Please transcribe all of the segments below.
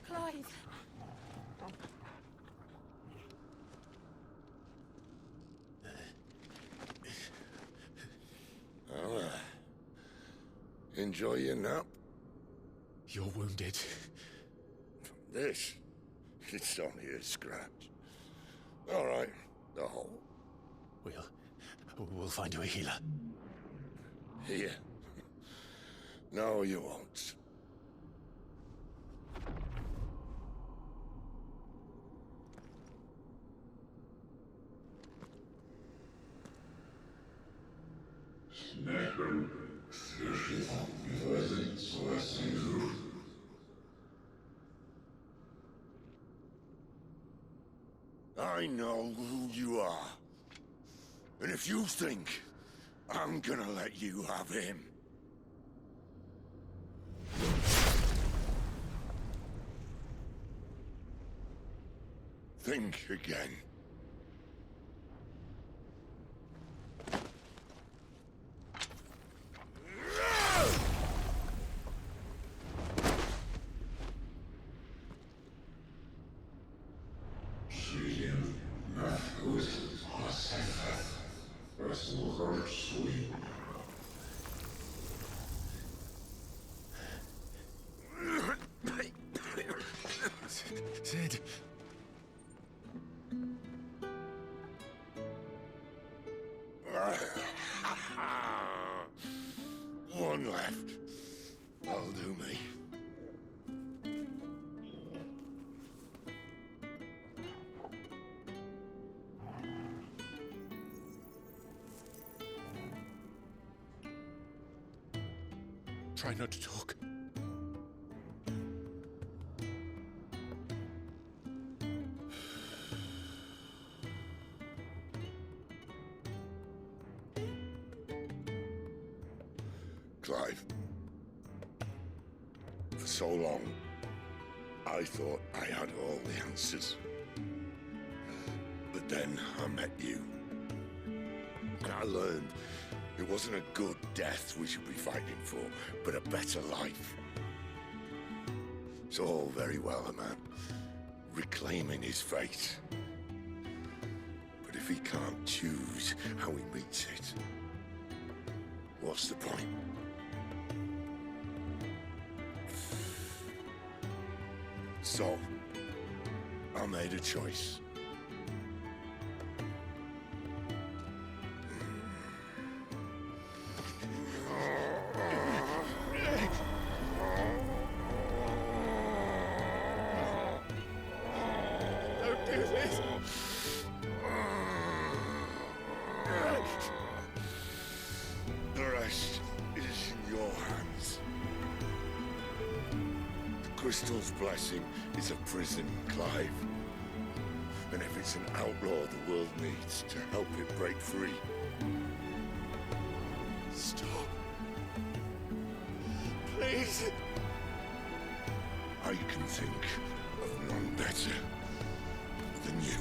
Clive. Well, enjoy your nap. You're wounded. This, it's only a scratch. All right, the hole. We'll find you a healer. Here. No, you won't. I know who you are. And if you think I'm gonna let you have him... think again. Sid. One left. That'll do me. Try not to talk. Clive. For so long, I thought I had all the answers. But then I met you. And I learned it wasn't a good death we should be fighting for, but a better life. It's all very well, a man reclaiming his fate. But if he can't choose how he meets it, what's the point? So, I made a choice. Don't do this! The rest is in your hands. The Crystal's blessing is a prison, Clive. And if it's an outlaw the world needs to help it break free... Stop. Please. I can think of none better than you.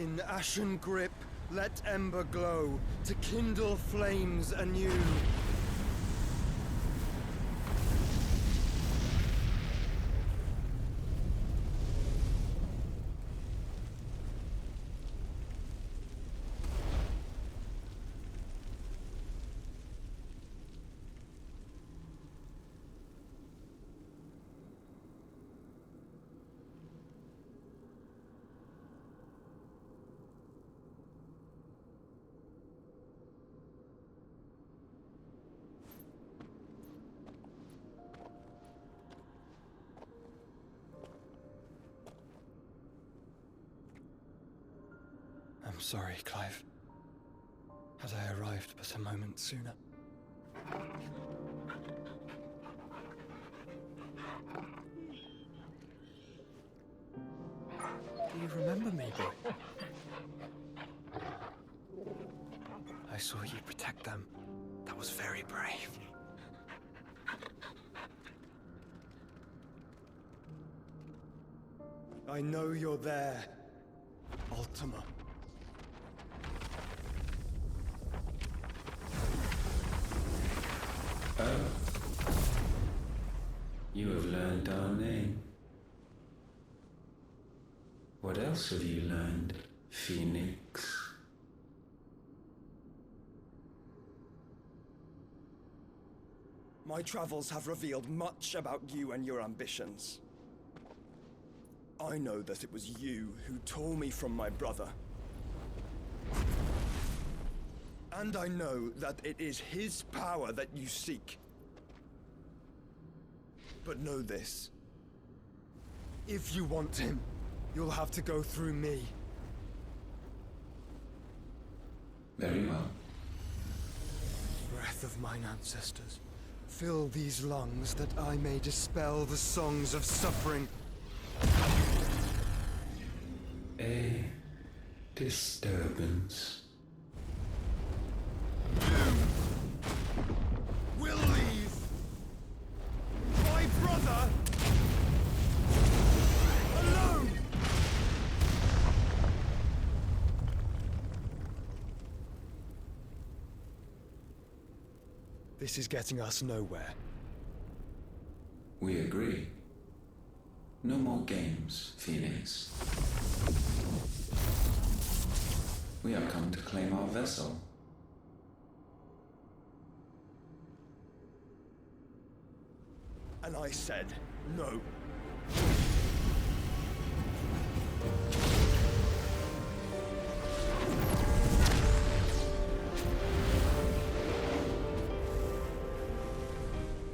In ashen grip, let ember glow, to kindle flames anew. I'm sorry, Clive. Had I arrived but a moment sooner. Do you remember me, boy? I saw you protect them. That was very brave. I know you're there, Ultima. Oh. You have learned our name. What else have you learned, Phoenix? My travels have revealed much about you and your ambitions. I know that it was you who tore me from my brother. And I know that it is his power that you seek. But know this. If you want him, you'll have to go through me. Very well. Breath of mine ancestors, fill these lungs that I may dispel the songs of suffering. A disturbance. Will leave my brother alone. This is getting us nowhere. We agree. No more games, Phoenix. We have come to claim our vessel. And I said no.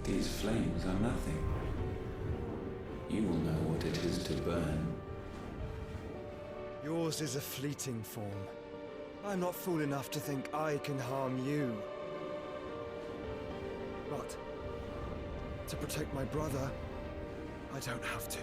These flames are nothing. You will know what it is to burn. Yours is a fleeting form. I'm not fool enough to think I can harm you. But to protect my brother, I don't have to.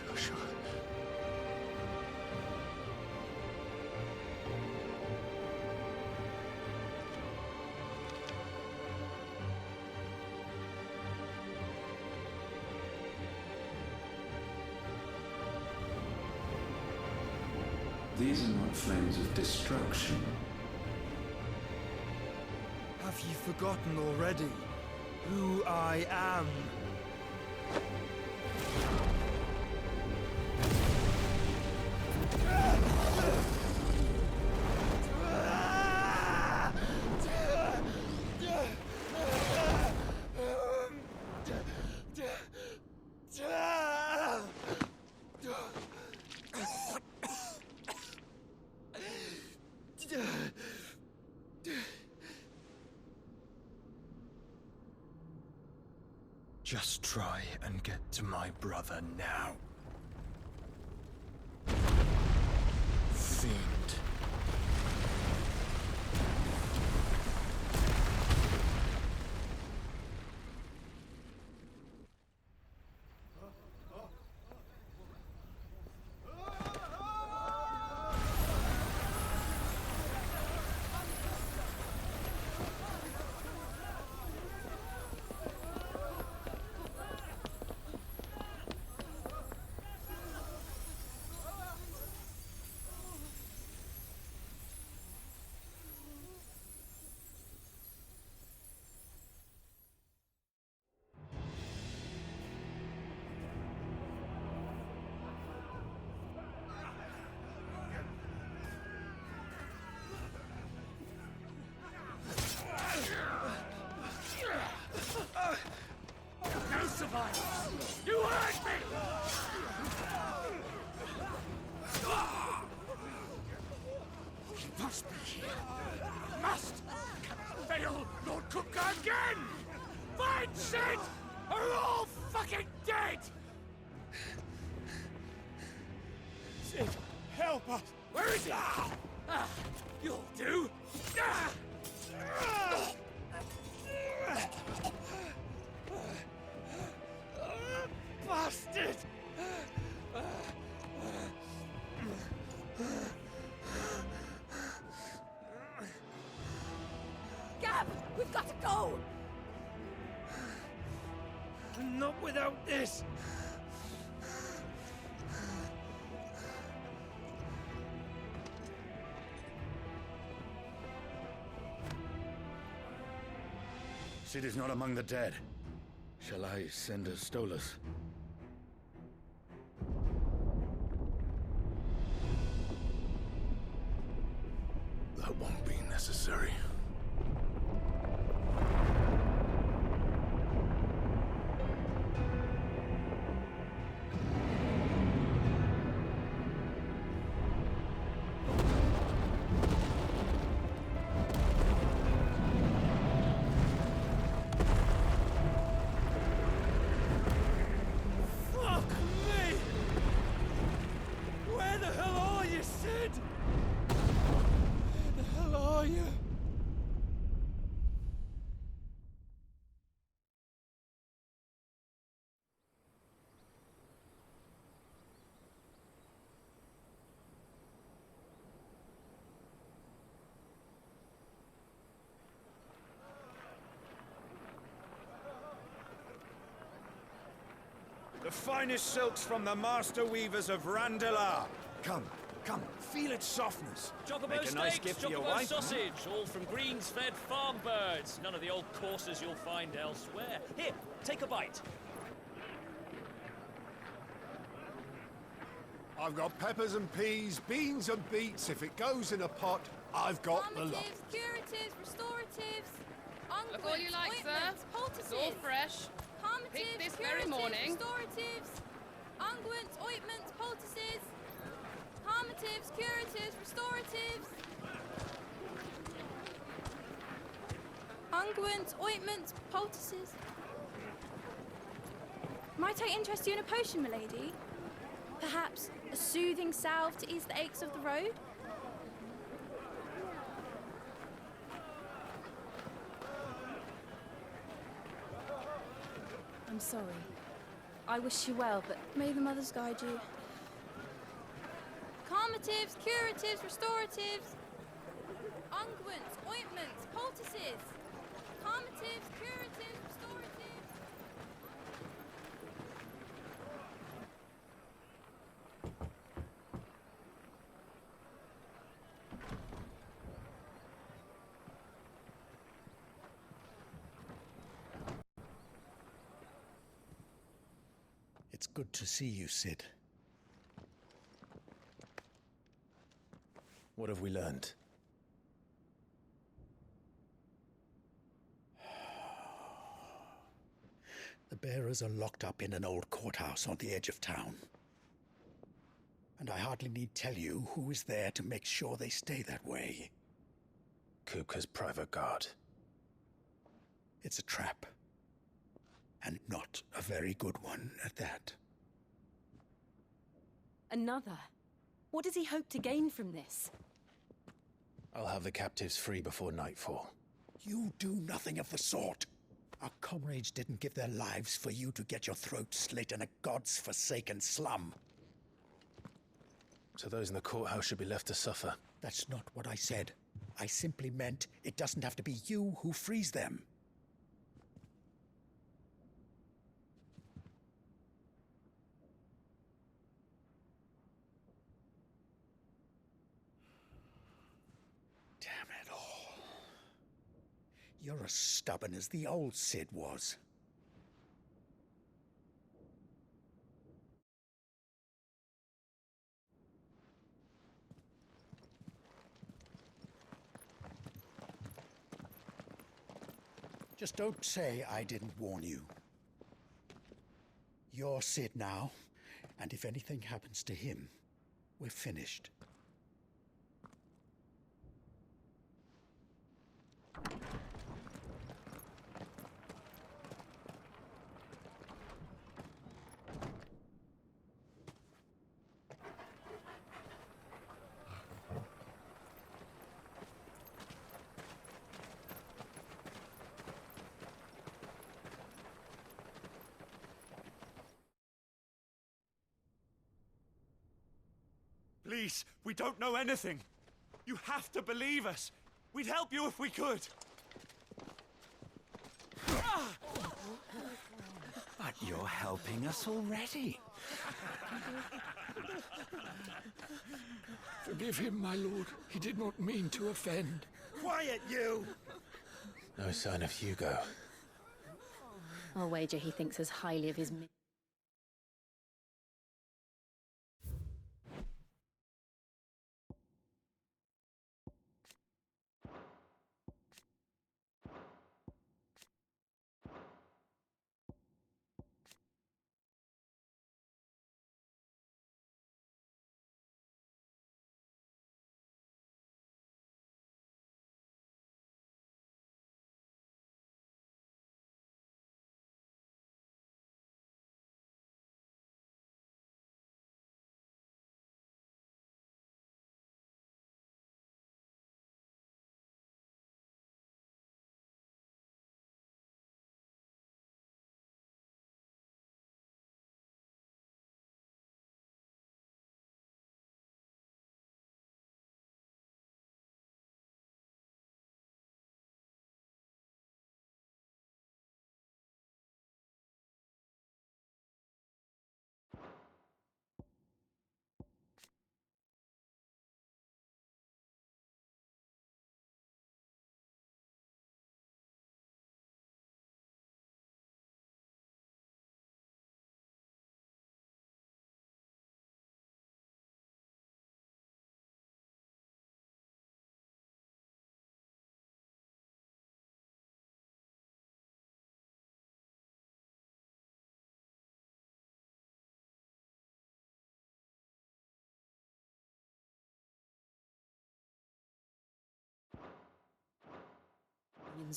Joshua. These are not flames of destruction. Have you forgotten already who I am? Just try and get to my brother now. Fiend. dead! Sid, help us! Where is he? You'll do! Bastard! Gab, we've got to go! Not without this! Sid is not among the dead. Shall I send a Stolas? That won't be necessary. Fuck me! Where the hell are you, Sid? Where the hell are you? The finest silks from the master weavers of Randalar. Come, come, feel its softness. Chocobo Make a nice steaks, gift for your chocobo wife. sausage, all from greens-fed farm birds. None of the old courses you'll find elsewhere. Here, take a bite. I've got peppers and peas, beans and beets. If it goes in a pot, I've got the lot. Calmatives, curatives, restoratives, Look all you unguents, like, sir. ointments, It's all poultices. fresh. Calmatives, Picked this very curatives, morning. restoratives, unguents, ointments, poultices. Calmatives, curatives, restoratives. Unguents, ointments, poultices. Might I interest you in a potion, milady? Perhaps a soothing salve to ease the aches of the road? I'm sorry. I wish you well, but may the mothers guide you. Calmatives, curatives, restoratives. Unguents, ointments, poultices. Calmatives, curatives, restoratives. It's good to see you, Sid. What have we learned? The bearers are locked up in an old courthouse on the edge of town. And I hardly need tell you who is there to make sure they stay that way. Kupka's private guard. It's a trap. And not a very good one at that. Another? What does he hope to gain from this? I'll have the captives free before nightfall. You do nothing of the sort. Our comrades didn't give their lives for you to get your throat slit in a god's forsaken slum. So those in the courthouse should be left to suffer. That's not what I said. I simply meant it doesn't have to be you who frees them. Damn it all. You're as stubborn as the old Sid was. Just don't say I didn't warn you. You're Sid now, and if anything happens to him, we're finished. Please, we don't know anything. You have to believe us. We'd help you if we could. But you're helping us already. Forgive him, my lord. He did not mean to offend. Quiet, you! No sign of Hugo. I'll wager he thinks as highly of his...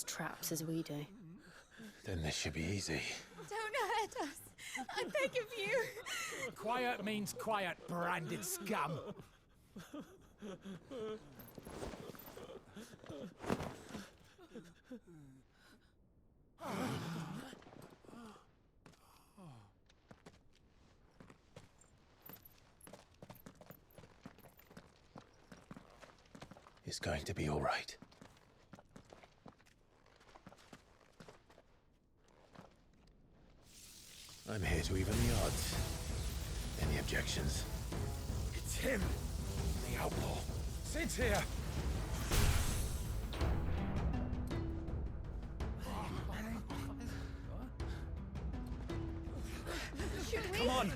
traps as we do. Then this should be easy. Don't hurt us. I beg of you. Quiet means quiet, branded scum. It's going to be all right. I'm here to even the odds. Any objections? It's him, the outlaw. Sid's here. Should we? Come on.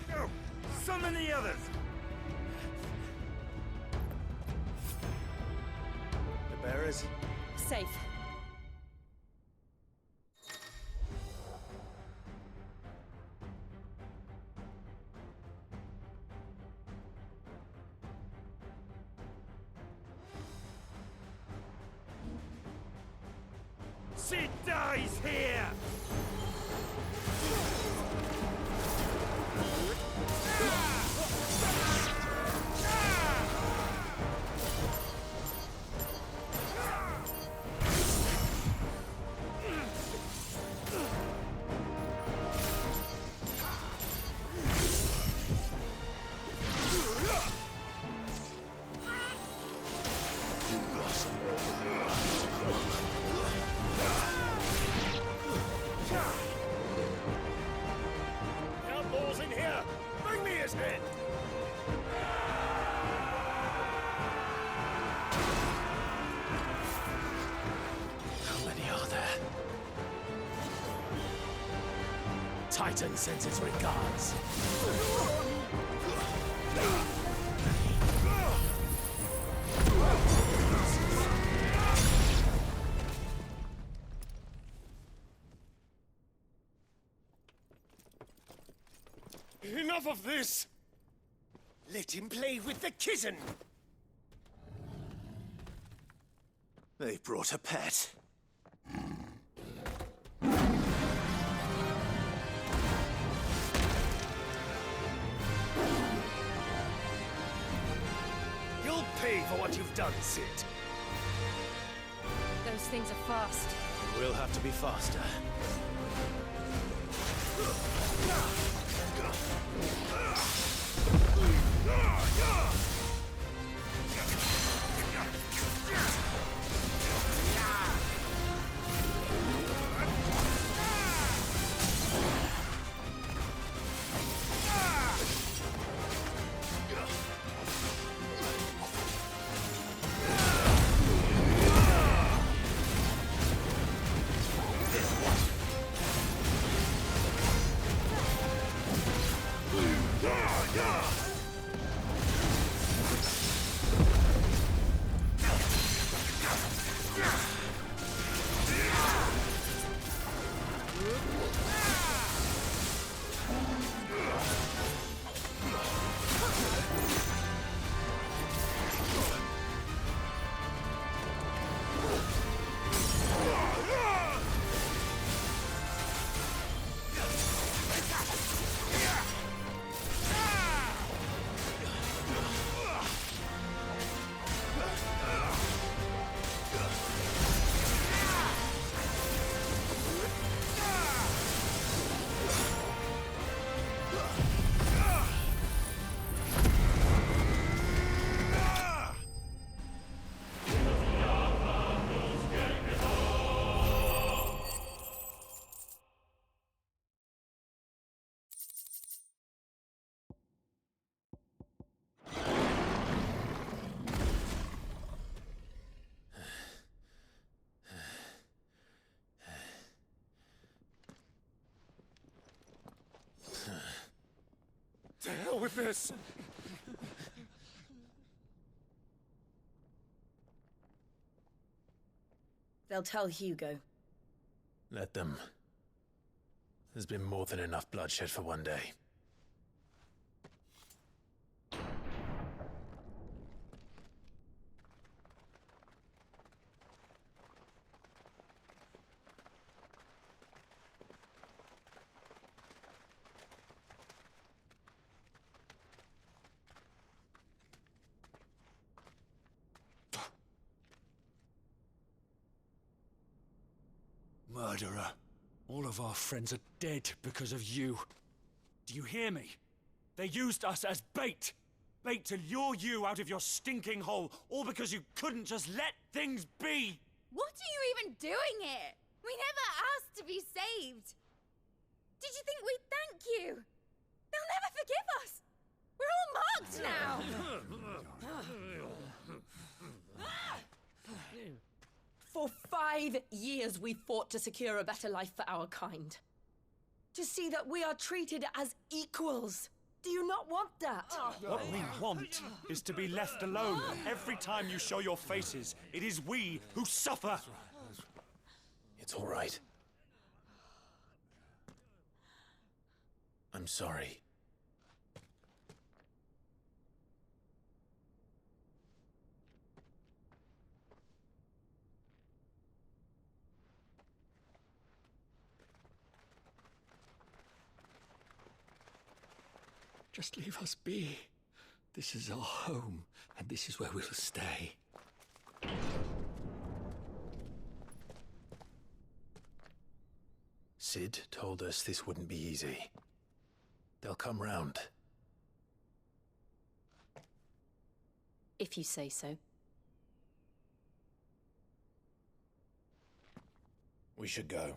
Go! Summon the others! The bearers? Safe. Sid dies here! Outlaws in here! Bring me his head! How many are there? Titan sends his regards. Enough of this! Let him play with the kitten! They brought a pet. You'll pay for what you've done, Sid. Those things are fast. We'll have to be faster. To hell with this! They'll tell Hugo. Let them. There's been more than enough bloodshed for one day. Murderer. All of our friends are dead because of you. Do you hear me? They used us as bait. Bait to lure you out of your stinking hole, all because you couldn't just let things be. What are you even doing here? We never asked to be saved. Did you think we'd thank you? They'll never forgive us. We're all marked now. For 5 years we fought to secure a better life for our kind. To see that we are treated as equals. Do you not want that? What we want is to be left alone. Every time you show your faces, it is we who suffer. It's all right. I'm sorry. Just leave us be. This is our home, and this is where we'll stay. Sid told us this wouldn't be easy. They'll come round. If you say so. We should go.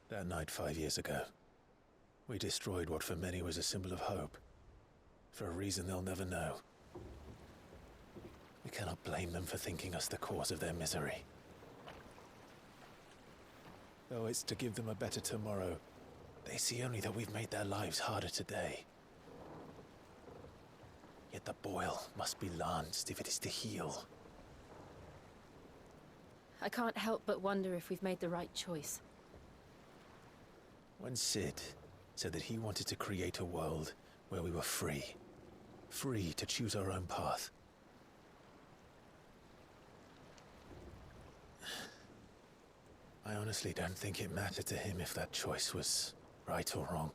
That night 5 years ago, we destroyed what for many was a symbol of hope. For a reason they'll never know. We cannot blame them for thinking us the cause of their misery. Though it's to give them a better tomorrow, they see only that we've made their lives harder today. Yet the boil must be lanced if it is to heal. I can't help but wonder if we've made the right choice. When Sid said that he wanted to create a world where we were free. Free to choose our own path. I honestly don't think it mattered to him if that choice was right or wrong.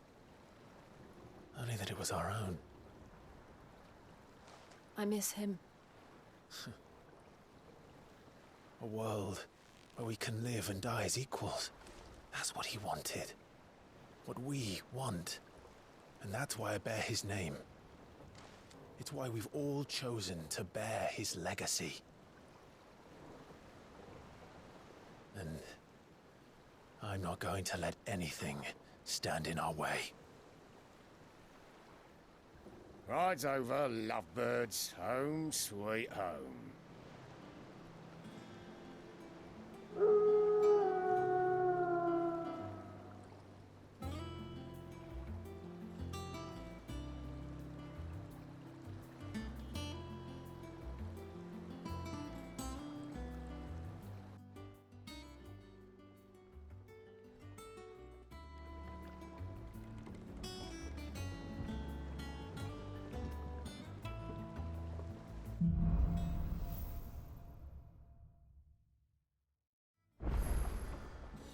Only that it was our own. I miss him. A world where we can live and die as equals. That's what he wanted. What we want. And that's why I bear his name. It's why we've all chosen to bear his legacy. And I'm not going to let anything stand in our way. Rides over, lovebirds. Home, sweet home.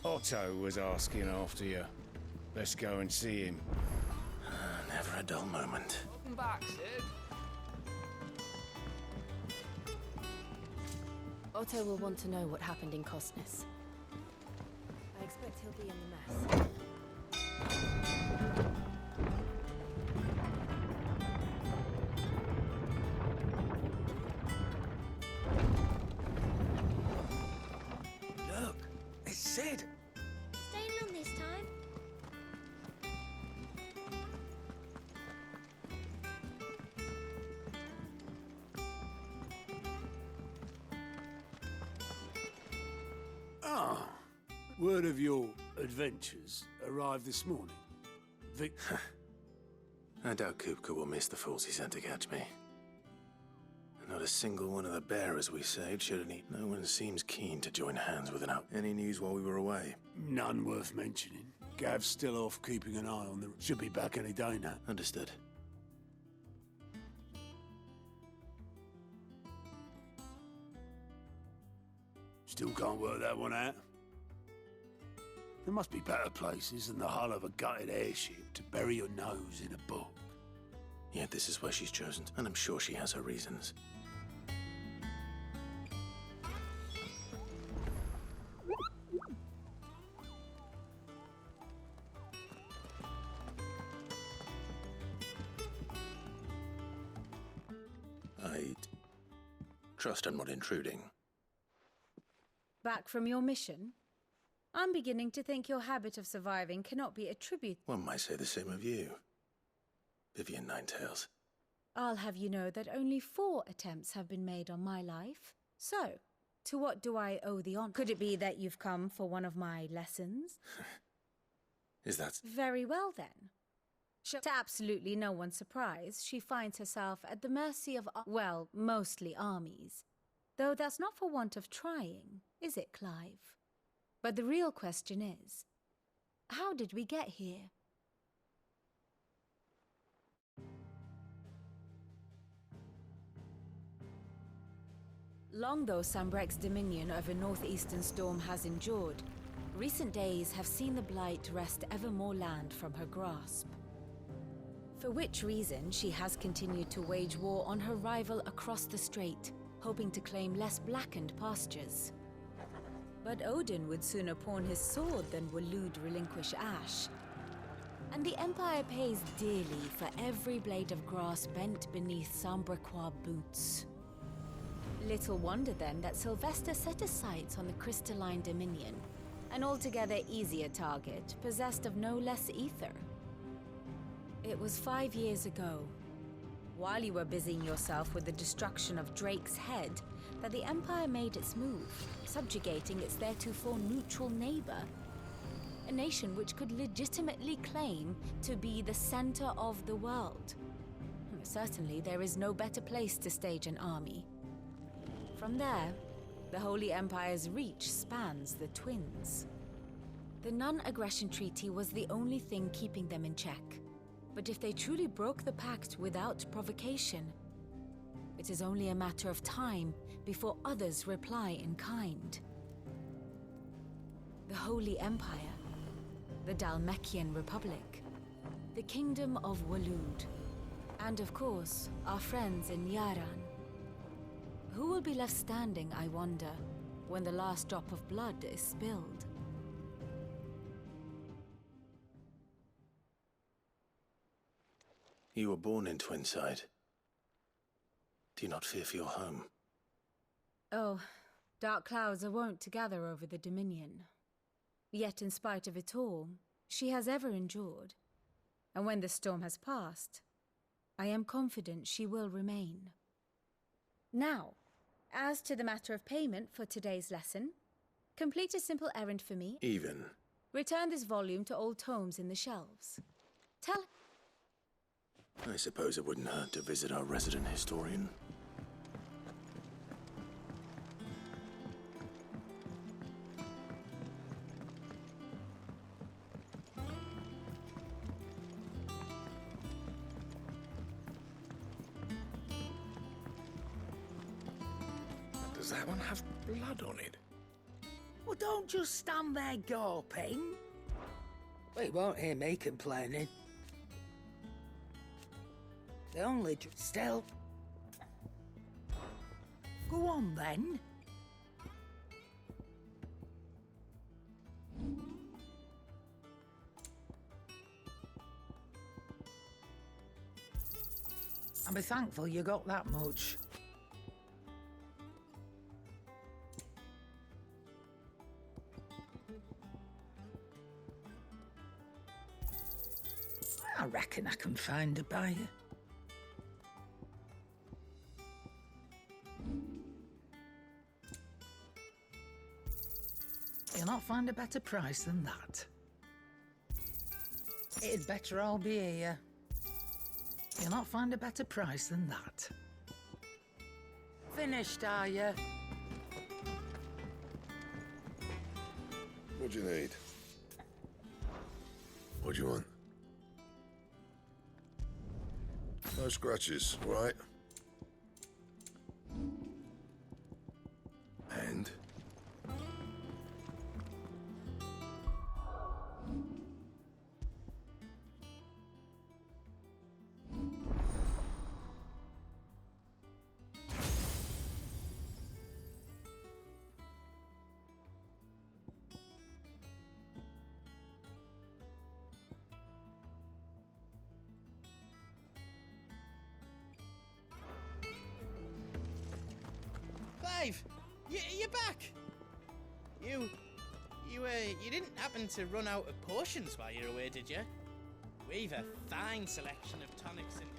Otto was asking after you. Let's go and see him. Never a dull moment. Welcome back, Sid. Otto will want to know what happened in Costness. I expect he'll be in the mess. Look, it's Sid. Staying long this time? Ah, word of your adventures arrived this morning. Vic... I doubt Kupka will miss the fools he sent to catch me. Not a single one of the bearers we saved should have eaten. No one seems keen to join hands with an out. Any news while we were away? None worth mentioning. Gav's still off keeping an eye on the... Should be back any day now. Understood. Still can't work that one out. There must be better places than the hull of a gutted airship to bury your nose in a book. Yet this is where she's chosen, and I'm sure she has her reasons. I'd trust I'm not intruding. Back from your mission? I'm beginning to think your habit of surviving cannot be attributed... One might say the same of you, Vivian Ninetails. I'll have you know that only 4 attempts have been made on my life. So, to what do I owe the honor? Could it be that you've come for one of my lessons? Is that... Very well, then. To absolutely no one's surprise, she finds herself at the mercy of, well, mostly armies. Though that's not for want of trying, is it, Clive? But the real question is, how did we get here? Long though Sambrek's dominion over northeastern Storm has endured, recent days have seen the Blight wrest ever more land from her grasp. For which reason she has continued to wage war on her rival across the strait, hoping to claim less blackened pastures. But Odin would sooner pawn his sword than Waloed relinquish Ash. And the Empire pays dearly for every blade of grass bent beneath Sambrequois boots. Little wonder then that Sylvester set his sights on the Crystalline Dominion, an altogether easier target, possessed of no less ether. It was 5 years ago, while you were busying yourself with the destruction of Drake's head, that the Empire made its move, subjugating its theretofore neutral neighbor, a nation which could legitimately claim to be the center of the world. Certainly, there is no better place to stage an army. From there, the Holy Empire's reach spans the Twins. The non-aggression treaty was the only thing keeping them in check. But if they truly broke the pact without provocation, it is only a matter of time before others reply in kind. The Holy Empire, the Dhalmekian Republic, the Kingdom of Waloed, and of course, our friends in Yaran. Who will be left standing, I wonder, when the last drop of blood is spilled? You were born in Twinside. Do you not fear for your home? Oh, dark clouds are wont to gather over the Dominion. Yet in spite of it all, she has ever endured. And when the storm has passed, I am confident she will remain. Now, as to the matter of payment for today's lesson, complete a simple errand for me. Even. Return this volume to old tomes in the shelves. Tell... I suppose it wouldn't hurt to visit our resident historian. Does that one have blood on it? Well, don't just stand there gawping. We won't hear me complaining. The only still. Go on then. I'll be thankful you got that much. I reckon I can find a buyer. You'll not find a better price than that. It'd better all be here. You'll not find a better price than that. Finished, are you? What do you need? What do you want? No scratches, all right? And? Clive, you're back. You didn't happen to run out of potions while you're away, did you? We've a fine selection of tonics and...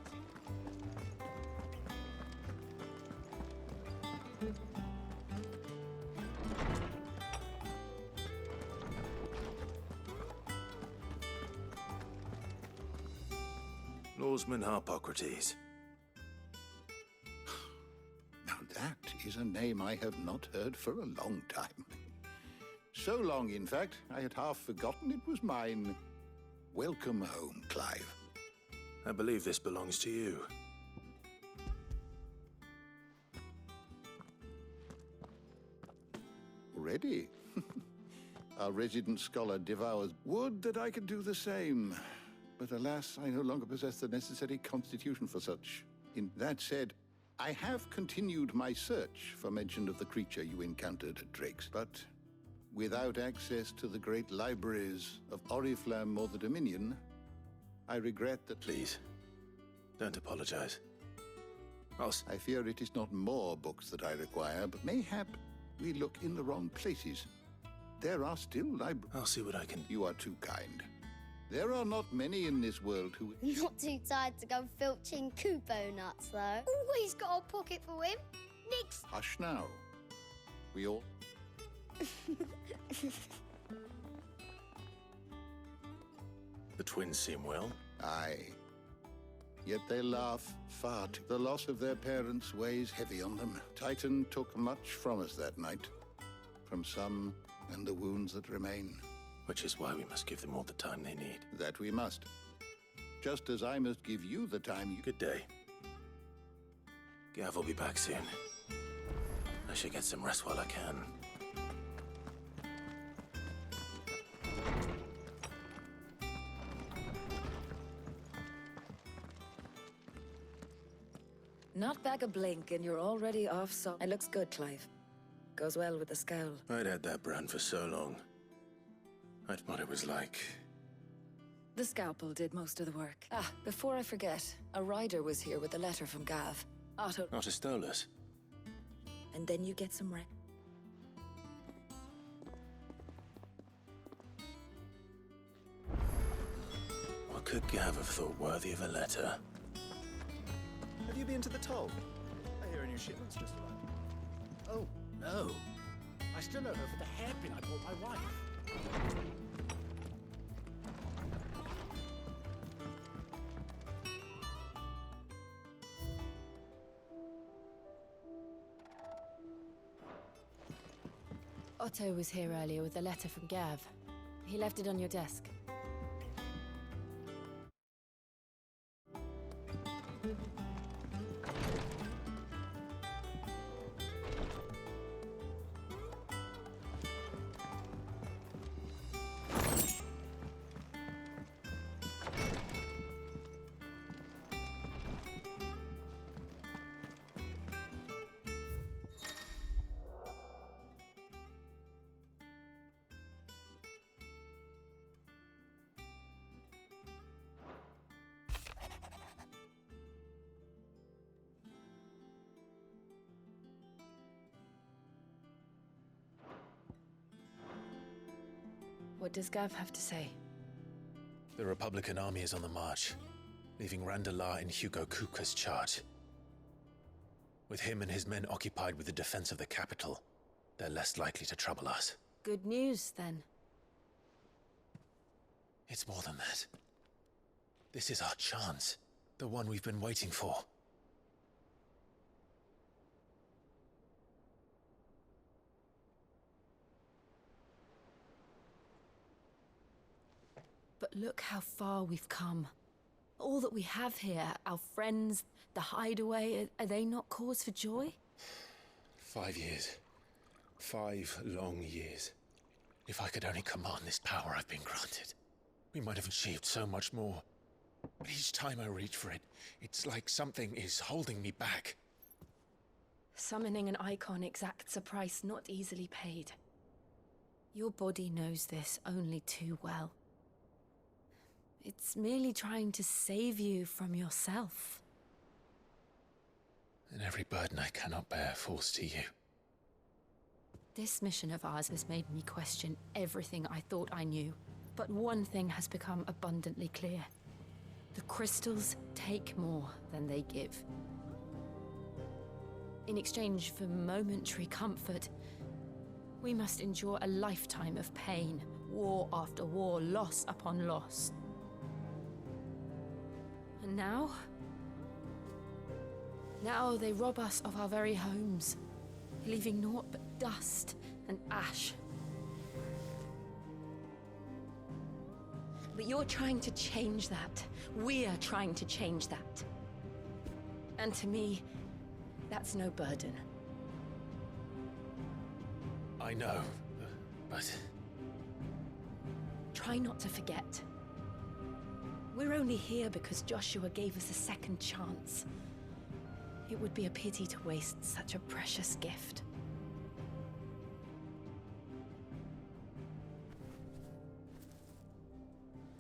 Lawsman Harpocrates. Now that is a name I have not heard for a long time. So long, in fact, I had half forgotten it was mine. Welcome home, Clive. I believe this belongs to you. Already? Our resident scholar devours. Would that I could do the same. But alas, I no longer possess the necessary constitution for such. In that said, I have continued my search for mention of the creature you encountered at Drake's, but without access to the great libraries of Oriflamme or the Dominion, I regret that... Please, don't apologize. I fear it is not more books that I require, but mayhap we look in the wrong places. There are still libraries. I'll see what I can... You are too kind. There are not many in this world who... Not too tired to go filching Kupo nuts, though. Always got a pocket for him. Nix. Hush now. We all... twins seem well. Aye. Yet they laugh far too. The loss of their parents weighs heavy on them. Titan took much from us that night. From some, and the wounds that remain. Which is why we must give them all the time they need. That we must. Just as I must give you the time you... Good day. Gav will be back soon. I should get some rest while I can. Not back a blink and you're already off so... It looks good, Clive. Goes well with the scowl. I'd had that brand for so long. I'd thought it was like... The scalpel did most of the work. Ah, before I forget, a rider was here with a letter from Gav. Otto stole us. And then you get some rest. What could Gav have thought worthy of a letter? Have you been to the toll? I hear a new shipment's just arrived. Oh, no. I still owe her for the hairpin I bought my wife. Otto was here earlier with a letter from Gav. He left it on your desk. What does Gav have to say? The Republican army is on the march, leaving Randalar in Hugo Kuka's charge. With him and his men occupied with the defense of the capital, they're less likely to trouble us. Good news, then. It's more than that. This is our chance. The one we've been waiting for. But look how far we've come. All that we have here, our friends, the hideaway, are they not cause for joy? 5 years. 5 long years. If I could only command this power I've been granted, we might have achieved so much more. But each time I reach for it, it's like something is holding me back. Summoning an icon exacts a price not easily paid. Your body knows this only too well. It's merely trying to save you from yourself. And every burden I cannot bear falls to you. This mission of ours has made me question everything I thought I knew. But one thing has become abundantly clear. The crystals take more than they give. In exchange for momentary comfort, we must endure a lifetime of pain, war after war, loss upon loss. And now they rob us of our very homes, leaving naught but dust and ash. But you're trying to change that. We're trying to change that. And to me, that's no burden. I know, but... Try not to forget. We're only here because Joshua gave us a second chance. It would be a pity to waste such a precious gift.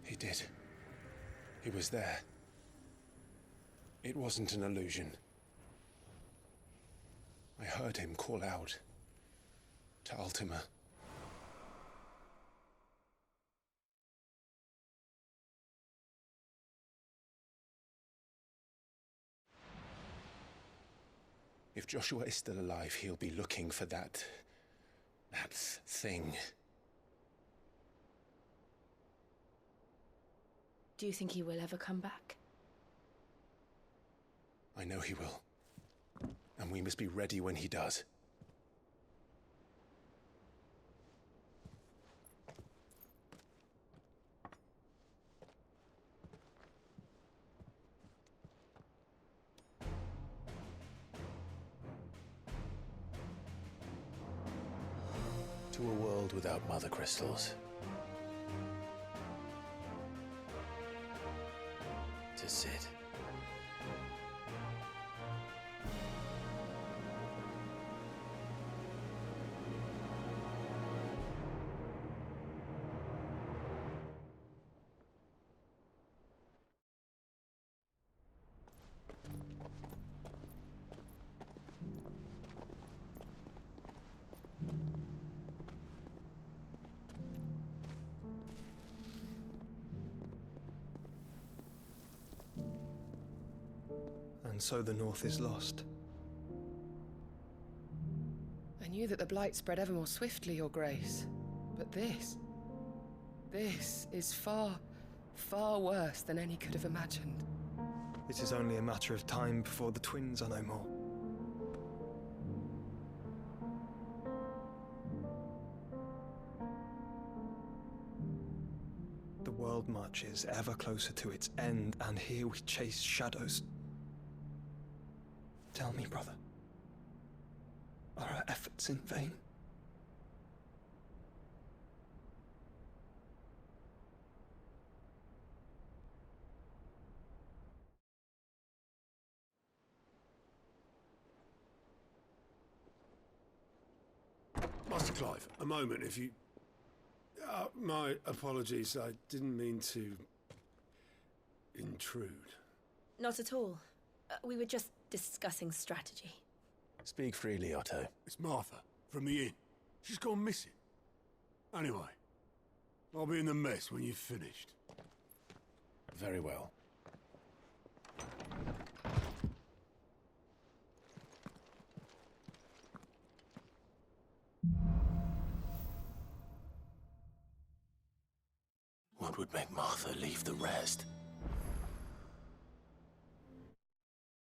He did. He was there. It wasn't an illusion. I heard him call out to Ultima. If Joshua is still alive, he'll be looking for that thing. Do you think he will ever come back? I know he will. And we must be ready when he does. To a world without mother crystals. To Sid. And so the North is lost. I knew that the Blight spread ever more swiftly, Your Grace. But this is far, far worse than any could have imagined. It is only a matter of time before the twins are no more. The world marches ever closer to its end, and here we chase shadows. Tell me, brother, are our efforts in vain? Master Clive, a moment, if you... my apologies, I didn't mean to... intrude. Not at all. We were just discussing strategy. Speak freely, Otto. It's Martha, from the inn. She's gone missing. Anyway, I'll be in the mess when you've finished. Very well. What would make Martha leave the rest?